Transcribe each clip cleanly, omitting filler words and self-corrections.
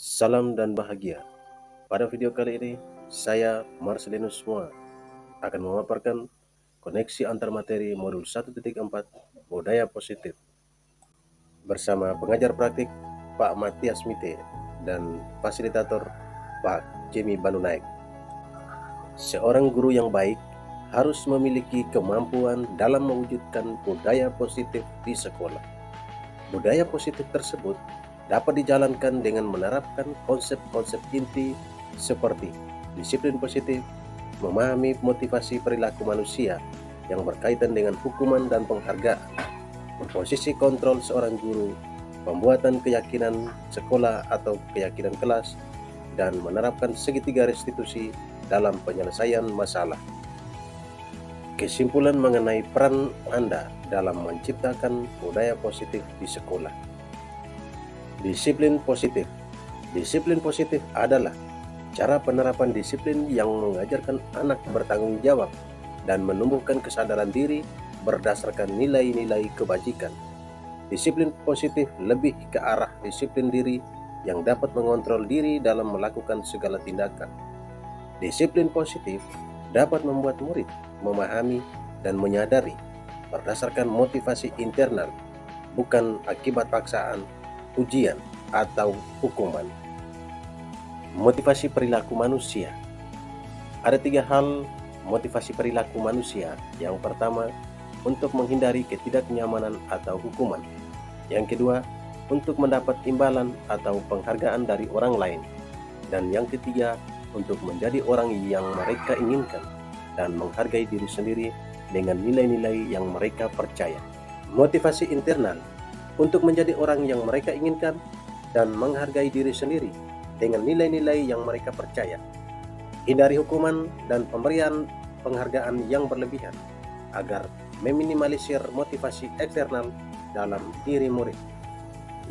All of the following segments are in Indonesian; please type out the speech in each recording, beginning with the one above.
Salam dan bahagia. Pada video kali ini, saya Marcelinus Moa akan memaparkan koneksi antar materi modul 1.4 Budaya Positif bersama pengajar praktik Pak Matias Mite dan fasilitator Pak Jimmy Banunaik. Seorang guru yang baik harus memiliki kemampuan dalam mewujudkan budaya positif di sekolah. Budaya positif tersebut dapat dijalankan dengan menerapkan konsep-konsep inti seperti disiplin positif, memahami motivasi perilaku manusia yang berkaitan dengan hukuman dan penghargaan, posisi kontrol seorang guru, pembuatan keyakinan sekolah atau keyakinan kelas, dan menerapkan segitiga restitusi dalam penyelesaian masalah. Kesimpulan mengenai peran Anda dalam menciptakan budaya positif di sekolah. Disiplin positif. Disiplin positif adalah cara penerapan disiplin yang mengajarkan anak bertanggung jawab dan menumbuhkan kesadaran diri berdasarkan nilai-nilai kebajikan. Disiplin positif lebih ke arah disiplin diri yang dapat mengontrol diri dalam melakukan segala tindakan. Disiplin positif dapat membuat murid memahami dan menyadari berdasarkan motivasi internal, bukan akibat paksaan, ujian, atau hukuman. Motivasi perilaku manusia. Ada 3 hal motivasi perilaku manusia. Yang pertama, untuk menghindari ketidaknyamanan atau hukuman. Yang kedua, untuk mendapat imbalan atau penghargaan dari orang lain. Dan yang ketiga, untuk menjadi orang yang mereka inginkan dan menghargai diri sendiri dengan nilai-nilai yang mereka percaya. Motivasi internal, untuk menjadi orang yang mereka inginkan dan menghargai diri sendiri dengan nilai-nilai yang mereka percaya. Hindari hukuman dan pemberian penghargaan yang berlebihan agar meminimalisir motivasi eksternal dalam diri murid.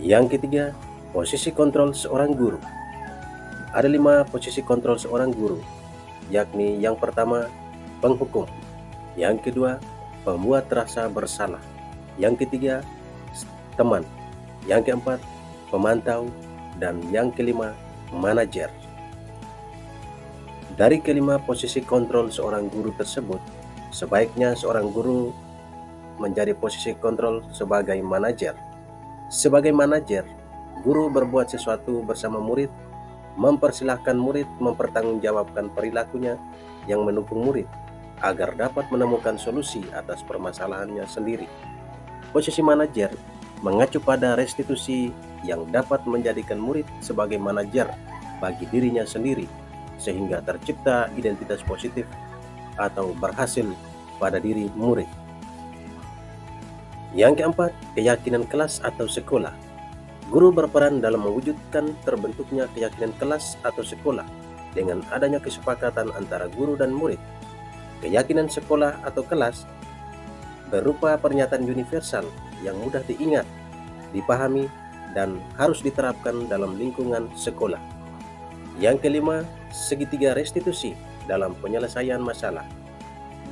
Yang ketiga, posisi kontrol seorang guru. Ada 5 posisi kontrol seorang guru, yakni yang pertama, penghukum. Yang kedua, pembuat rasa bersalah. Yang ketiga, teman. Yang keempat, pemantau. Dan yang kelima, manajer. Dari kelima posisi kontrol seorang guru tersebut, sebaiknya seorang guru menjadi posisi kontrol sebagai manajer. Sebagai manajer, guru berbuat sesuatu bersama murid, mempersilahkan murid mempertanggungjawabkan perilakunya yang mendukung murid agar dapat menemukan solusi atas permasalahannya sendiri. Posisi manajer mengacu pada restitusi yang dapat menjadikan murid sebagai manajer bagi dirinya sendiri sehingga tercipta identitas positif atau berhasil pada diri murid. Yang keempat, keyakinan kelas atau sekolah. Guru berperan dalam mewujudkan terbentuknya keyakinan kelas atau sekolah dengan adanya kesepakatan antara guru dan murid. Keyakinan sekolah atau kelas berupa pernyataan universal yang mudah diingat, dipahami, dan harus diterapkan dalam lingkungan sekolah. Yang kelima, segitiga restitusi dalam penyelesaian masalah.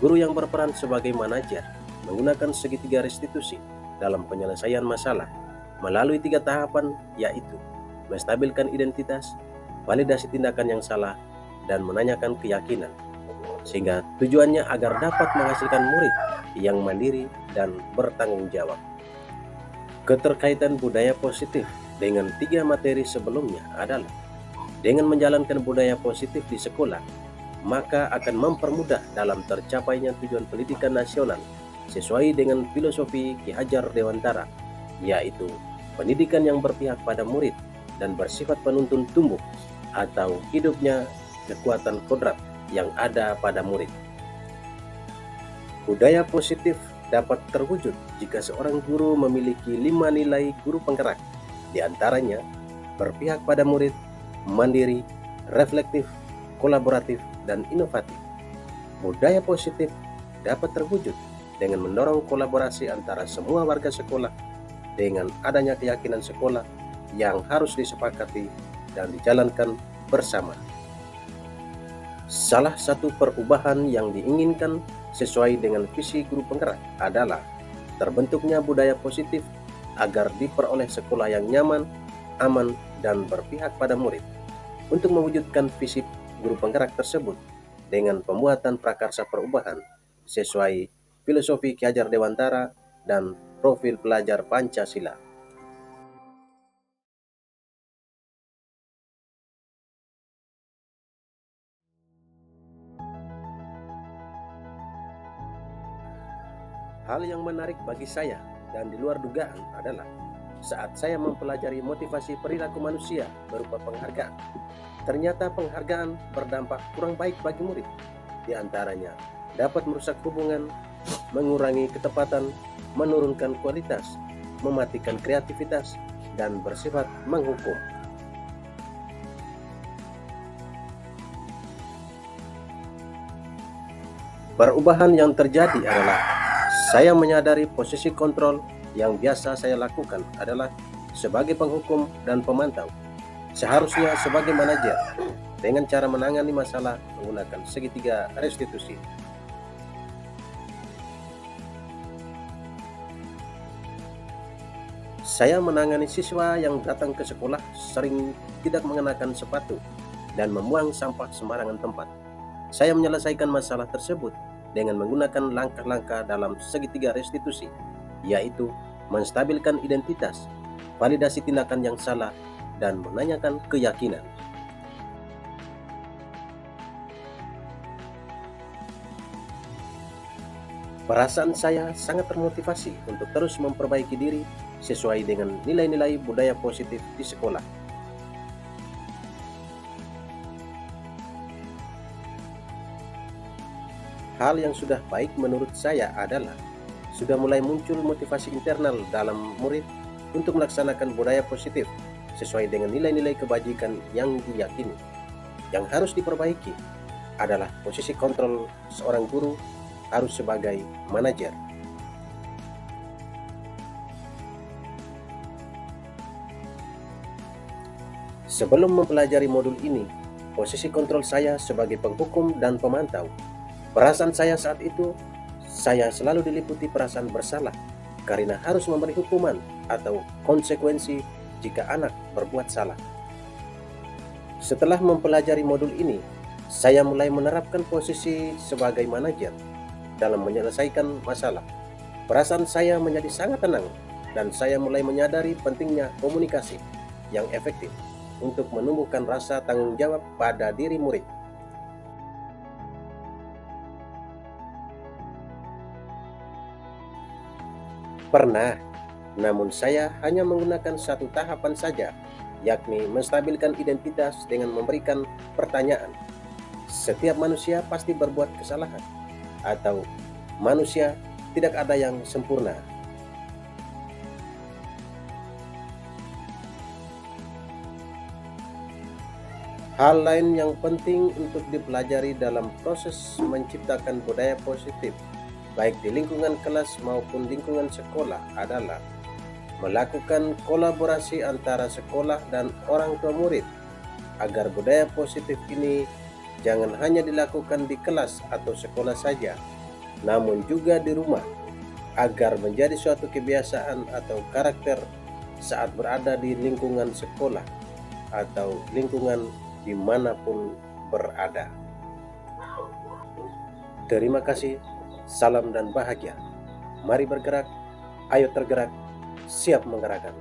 Guru yang berperan sebagai manajer menggunakan segitiga restitusi dalam penyelesaian masalah melalui 3 tahapan, yaitu menstabilkan identitas, validasi tindakan yang salah, dan menanyakan keyakinan, sehingga tujuannya agar dapat menghasilkan murid yang mandiri dan bertanggung jawab. Keterkaitan budaya positif dengan 3 materi sebelumnya adalah dengan menjalankan budaya positif di sekolah, maka akan mempermudah dalam tercapainya tujuan pendidikan nasional sesuai dengan filosofi Ki Hajar Dewantara, yaitu pendidikan yang berpihak pada murid dan bersifat penuntun tumbuh atau hidupnya kekuatan kodrat yang ada pada murid. Budaya positif dapat terwujud jika seorang guru memiliki 5 nilai guru penggerak, di antaranya berpihak pada murid, mandiri, reflektif, kolaboratif, dan inovatif. Budaya positif dapat terwujud dengan mendorong kolaborasi antara semua warga sekolah dengan adanya keyakinan sekolah yang harus disepakati dan dijalankan bersama. Salah satu perubahan yang diinginkan sesuai dengan visi guru penggerak adalah terbentuknya budaya positif agar diperoleh sekolah yang nyaman, aman, dan berpihak pada murid. Untuk mewujudkan visi guru penggerak tersebut dengan pembuatan prakarsa perubahan sesuai filosofi Ki Hajar Dewantara dan profil pelajar Pancasila. Hal yang menarik bagi saya dan di luar dugaan adalah saat saya mempelajari motivasi perilaku manusia berupa penghargaan. Ternyata penghargaan berdampak kurang baik bagi murid. Di antaranya dapat merusak hubungan, mengurangi ketepatan, menurunkan kualitas, mematikan kreativitas, dan bersifat menghukum. Perubahan yang terjadi adalah saya menyadari posisi kontrol yang biasa saya lakukan adalah sebagai penghukum dan pemantau. Seharusnya sebagai manajer dengan cara menangani masalah menggunakan segitiga restitusi. Saya menangani siswa yang datang ke sekolah sering tidak mengenakan sepatu dan membuang sampah sembarangan tempat. Saya menyelesaikan masalah tersebut dengan menggunakan langkah-langkah dalam segitiga restitusi, yaitu menstabilkan identitas, validasi tindakan yang salah, dan menanyakan keyakinan. Perasaan saya sangat termotivasi untuk terus memperbaiki diri sesuai dengan nilai-nilai budaya positif di sekolah. Hal yang sudah baik menurut saya adalah sudah mulai muncul motivasi internal dalam murid untuk melaksanakan budaya positif sesuai dengan nilai-nilai kebajikan yang diyakini. Yang harus diperbaiki adalah posisi kontrol seorang guru harus sebagai manajer. Sebelum mempelajari modul ini, posisi kontrol saya sebagai penghukum dan pemantau. Perasaan saya saat itu, saya selalu diliputi perasaan bersalah karena harus memberi hukuman atau konsekuensi jika anak berbuat salah. Setelah mempelajari modul ini, saya mulai menerapkan posisi sebagai manajer dalam menyelesaikan masalah. Perasaan saya menjadi sangat tenang dan saya mulai menyadari pentingnya komunikasi yang efektif untuk menumbuhkan rasa tanggung jawab pada diri murid. Pernah, namun saya hanya menggunakan satu tahapan saja, yakni menstabilkan identitas dengan memberikan pertanyaan. Setiap manusia pasti berbuat kesalahan, atau manusia tidak ada yang sempurna. Hal lain yang penting untuk dipelajari dalam proses menciptakan budaya positif baik di lingkungan kelas maupun lingkungan sekolah adalah melakukan kolaborasi antara sekolah dan orang tua murid agar budaya positif ini jangan hanya dilakukan di kelas atau sekolah saja, namun juga di rumah agar menjadi suatu kebiasaan atau karakter saat berada di lingkungan sekolah atau lingkungan dimanapun berada. Terima kasih. Salam dan bahagia. Mari bergerak, ayo tergerak, siap menggerakkan.